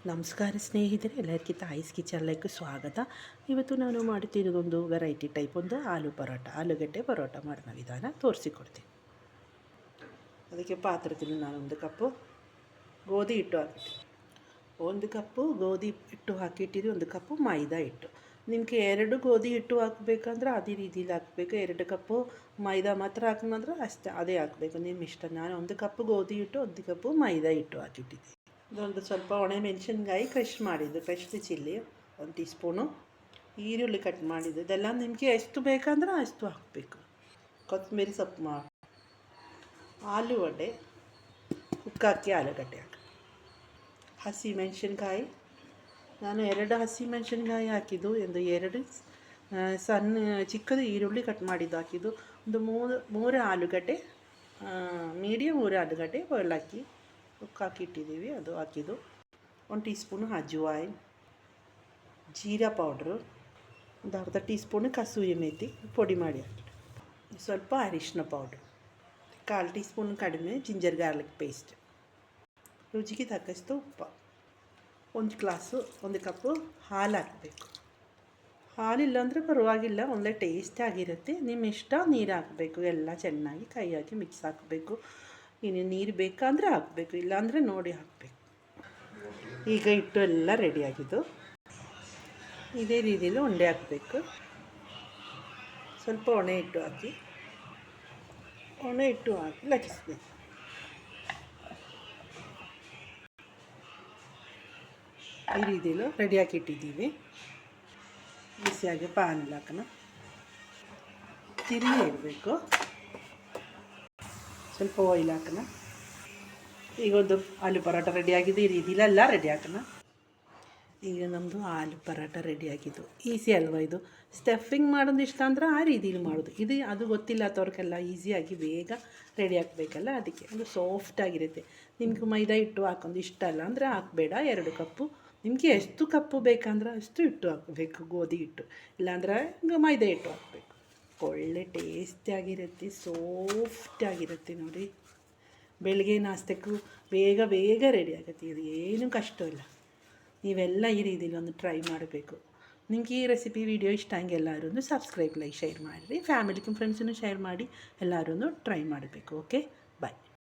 ನಮಸ್ಕಾರ ಸ್ನೇಹಿತರೆ, ಎಲ್ಲರಿಗೂ ತಾಯಿಸ್ ಕಿಚನ್ಲೈಕ್ ಸ್ವಾಗತ. ಇವತ್ತು ನಾನು ಮಾಡುತ್ತಿರೋದೊಂದು ವೆರೈಟಿ ಟೈಪ್, ಒಂದು ಆಲೂಗಡ್ಡೆ ಪರೋಟ ಮಾಡಿದ ವಿಧಾನ ತೋರಿಸಿಕೊಡ್ತೀನಿ. ಅದಕ್ಕೆ ಪಾತ್ರೆಯಲ್ಲಿ ನಾನು ಒಂದು ಕಪ್ಪು ಗೋಧಿ ಹಿಟ್ಟು ಹಾಕಿಟ್ಟು, ಒಂದು ಕಪ್ಪು ಗೋಧಿ ಹಿಟ್ಟು ಹಾಕಿಟ್ಟಿದ್ದು, ಒಂದು ಕಪ್ಪು ಮೈದಾ ಹಿಟ್ಟು. ನಿಮಗೆ 2 ಗೋಧಿ ಹಿಟ್ಟು ಹಾಕಬೇಕಂದ್ರೆ ಅದೇ ರೀತಿಲಿ ಹಾಕಬೇಕು. 2 ಕಪ್ಪು ಮೈದಾ ಮಾತ್ರ ಹಾಕಿದ್ರೆ ಅಷ್ಟೇ, ಅದೇ ಹಾಕಬೇಕು, ನಿಮ್ಮ ಇಷ್ಟ. ನಾನು 1 ಕಪ್ಪು ಗೋಧಿ ಹಿಟ್ಟು, 1 ಕಪ್ಪು ಮೈದಾ ಹಿಟ್ಟು ಹಾಕಿಟ್ಟಿದ್ದೆ. ಇದೊಂದು ಸ್ವಲ್ಪ ಒಣಮೆಣಸಿನ್ಕಾಯಿ ಕ್ರಷ್ ಮಾಡಿದ್ದು, ಫ್ರೆಶ್ ಚಿಲ್ಲಿ 1 ಟೀ ಸ್ಪೂನು, ಈರುಳ್ಳಿ ಕಟ್ ಮಾಡಿದ್ದು. ಇದೆಲ್ಲ ನಿಮಗೆ ಎಷ್ಟು ಬೇಕಂದ್ರೆ ಅಷ್ಟು ಹಾಕಬೇಕು. ಕೊತ್ತಂಬರಿ ಸೊಪ್ಪು ಆಲೂಗಡ್ಡೆ ಉಕ್ಕಾಕಿ ಆಲೂಗಡ್ಡೆ ಹಸಿ ಮೆಣಸಿನ್ಕಾಯಿ. ನಾನು 2 ಹಸಿ ಮೆಣಸಿನ್ಕಾಯಿ ಹಾಕಿದ್ದು, ಒಂದು 2 ಸಣ್ಣ ಚಿಕ್ಕದು ಈರುಳ್ಳಿ ಕಟ್ ಮಾಡಿದ್ದು ಹಾಕಿದ್ದು, ಒಂದು 3 ಆಲೂಗಡ್ಡೆ, ಮೀಡಿಯಮ್ 3 ಆಲೂಗಡ್ಡೆ ಬಾಯ್ಲ್ ಹಾಕಿ ಹಾಕಿಟ್ಟಿದ್ದೀವಿ, ಅದು ಹಾಕಿದ್ದು. 1 tea spoon ajwain, jeera powder, ಒಂದು ಅರ್ಧ ಟೀ ಸ್ಪೂನು ಕಸೂರಿ ಮೇಥಿ ಪುಡಿ ಮಾಡಿ ಹಾಕಿ, ಸ್ವಲ್ಪ ಅರಿಶಿನ ಪೌಡ್ರು, 1/4 ಟೀ ಸ್ಪೂನ್ ಕಡಿಮೆ ಜಿಂಜರ್ ಗಾರ್ಲಿಕ್ ಪೇಸ್ಟ್, ರುಚಿಗೆ ತಕ್ಕಷ್ಟು ಉಪ್ಪು, 1 ಕಪ್ಪು ಹಾಲು ಹಾಕಬೇಕು. ಹಾಲಿಲ್ಲ ಅಂದರೆ ಪರವಾಗಿಲ್ಲ, ಒಳ್ಳೆ ಟೇಸ್ಟ್ ಆಗಿರುತ್ತೆ. ನಿಮ್ಮ ಇಷ್ಟ. ನೀರು ಹಾಕಬೇಕು, ಎಲ್ಲ ಚೆನ್ನಾಗಿ ಕೈ ಹಾಕಿ ಮಿಕ್ಸ್ ಹಾಕಬೇಕು. ಇನ್ನು ನೀರು ಬೇಕಂದರೆ ಹಾಕಬೇಕು, ಇಲ್ಲಾಂದರೆ ನೋಡಿ ಹಾಕಬೇಕು. ಈಗ ಹಿಟ್ಟು ಎಲ್ಲ ರೆಡಿಯಾಗಿದ್ದು, ಇದೇ ರೀತಿಯಲ್ಲಿ ಉಂಡೆ ಹಾಕಬೇಕು. ಸ್ವಲ್ಪ ಒಣ ಹಿಟ್ಟು ಹಾಕಿ ಲಟ್ಟಿಸ್ಬೇಕು. ಈ ರೀತಿಯಲ್ಲೂ ರೆಡಿಯಾಗಿ ಇಟ್ಟಿದ್ದೀವಿ. ಬಿಸಿಯಾಗಿ ಪಾನ್ ಹಾಕೋಣ, ತಿರುಗಿ ಇಡಬೇಕು, ಸ್ವಲ್ಪ ಆಯಿಲ್ ಹಾಕೋಣ. ಈಗ ಒಂದು ಆಲೂ ಪರೋಟ ರೆಡಿಯಾಗಿದೆ. ಈ ರೀತಿಲಿ ಎಲ್ಲ ರೆಡಿ ಹಾಕೋಣ. ಈಗ ನಮ್ಮದು ಆಲೂ ಪರೋಟ ರೆಡಿಯಾಗಿದ್ದು. ಈಸಿ ಅಲ್ವಾ ಇದು? ಸ್ಟಫಿಂಗ್ ಮಾಡೋದು ಇಷ್ಟ ಅಂದ್ರೆ ಆ ರೀತಿಲಿ ಮಾಡೋದು. ಅದು ಗೊತ್ತಿಲ್ಲತ್ತವ್ರಿಗೆಲ್ಲ ಈಸಿಯಾಗಿ ಬೇಗ ರೆಡಿ ಹಾಕಬೇಕಲ್ಲ, ಅದಕ್ಕೆ ಅದು ಸಾಫ್ಟಾಗಿರುತ್ತೆ. ನಿಮ್ಗೆ ಮೈದಾ ಹಿಟ್ಟು ಹಾಕೊಂಡು ಇಷ್ಟ ಅಲ್ಲ ಅಂದರೆ ಹಾಕಬೇಡ. 2 ಕಪ್ಪು, ನಿಮಗೆ ಎಷ್ಟು ಕಪ್ಪು ಬೇಕಂದ್ರೆ ಅಷ್ಟು ಹಿಟ್ಟು ಹಾಕಬೇಕು, ಗೋಧಿ ಹಿಟ್ಟು. ಇಲ್ಲಾಂದ್ರೆ ಮೈದಾ ಹಿಟ್ಟು ಹಾಕಬೇಕು. ಒಳ್ಳೆ ಟೇಸ್ಟಿಯಾಗಿರುತ್ತೆ, ಸಾಫ್ಟಾಗಿರುತ್ತೆ ನೋಡಿ. ಬೆಳಗ್ಗೆ ನಾಷ್ಟಕ್ಕೂ ಬೇಗ ರೆಡಿ ಆಗುತ್ತೆ. ಇದು ಏನೂ ಕಷ್ಟ ಇಲ್ಲ. ನೀವೆಲ್ಲ ಈ ರೀತಿಲಿ ಒಂದು ಟ್ರೈ ಮಾಡಬೇಕು. ನಿಮಗೆ ಈ ರೆಸಿಪಿ ವಿಡಿಯೋ ಇಷ್ಟ ಹಂಗೆ ಎಲ್ಲರೂ ಸಬ್ಸ್ಕ್ರೈಬ್, ಲೈಕ್, ಶೇರ್ ಮಾಡಿರಿ. ಫ್ಯಾಮಿಲಿಗೂ ಫ್ರೆಂಡ್ಸನ್ನು ಶೇರ್ ಮಾಡಿ ಎಲ್ಲರೂ ಟ್ರೈ ಮಾಡಬೇಕು. ಓಕೆ.